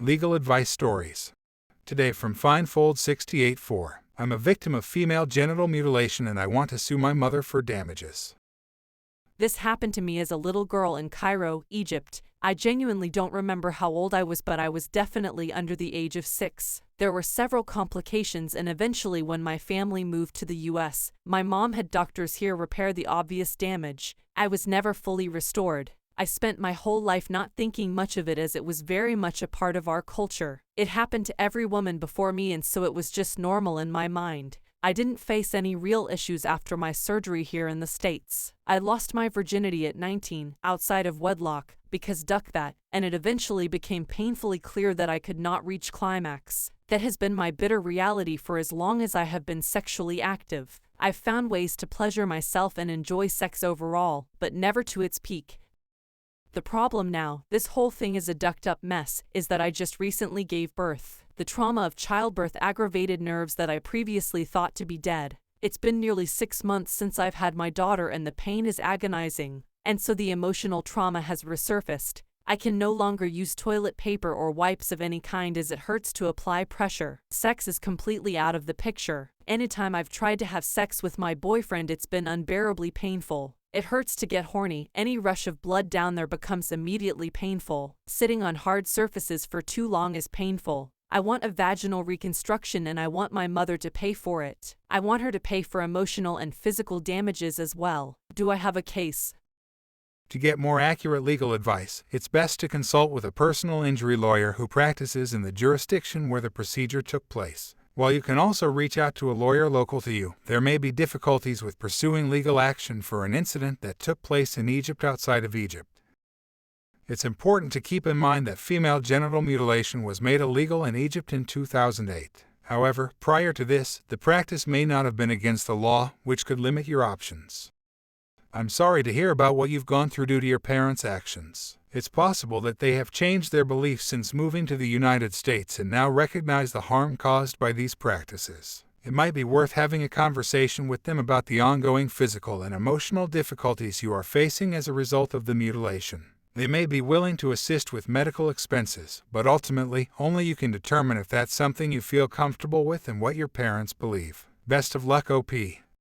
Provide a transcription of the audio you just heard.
Legal Advice Stories. Today from Finefold 68-4. I'm a victim of female genital mutilation and I want to sue my mother for damages. This happened to me as a little girl in Cairo, Egypt. I genuinely don't remember how old I was, but I was definitely under the age of 6. There were several complications, and eventually when my family moved to the US, my mom had doctors here repair the obvious damage. I was never fully restored. I spent my whole life not thinking much of it as it was very much a part of our culture. It happened to every woman before me, and so it was just normal in my mind. I didn't face any real issues after my surgery here in the States. I lost my virginity at 19, outside of wedlock, because duck that, and it eventually became painfully clear that I could not reach climax. That has been my bitter reality for as long as I have been sexually active. I've found ways to pleasure myself and enjoy sex overall, but never to its peak. The problem now, this whole thing is a ducked-up mess, is that I just recently gave birth. The trauma of childbirth aggravated nerves that I previously thought to be dead. It's been nearly 6 months since I've had my daughter and the pain is agonizing, and so the emotional trauma has resurfaced. I can no longer use toilet paper or wipes of any kind as it hurts to apply pressure. Sex is completely out of the picture. Anytime I've tried to have sex with my boyfriend, it's been unbearably painful. It hurts to get horny. Any rush of blood down there becomes immediately painful. Sitting on hard surfaces for too long is painful. I want a vaginal reconstruction and I want my mother to pay for it. I want her to pay for emotional and physical damages as well. Do I have a case? To get more accurate legal advice, it's best to consult with a personal injury lawyer who practices in the jurisdiction where the procedure took place. While you can also reach out to a lawyer local to you, there may be difficulties with pursuing legal action for an incident that took place in Egypt outside of Egypt. It's important to keep in mind that female genital mutilation was made illegal in Egypt in 2008. However, prior to this, the practice may not have been against the law, which could limit your options. I'm sorry to hear about what you've gone through due to your parents' actions. It's possible that they have changed their beliefs since moving to the United States and now recognize the harm caused by these practices. It might be worth having a conversation with them about the ongoing physical and emotional difficulties you are facing as a result of the mutilation. They may be willing to assist with medical expenses, but ultimately, only you can determine if that's something you feel comfortable with and what your parents believe. Best of luck, OP.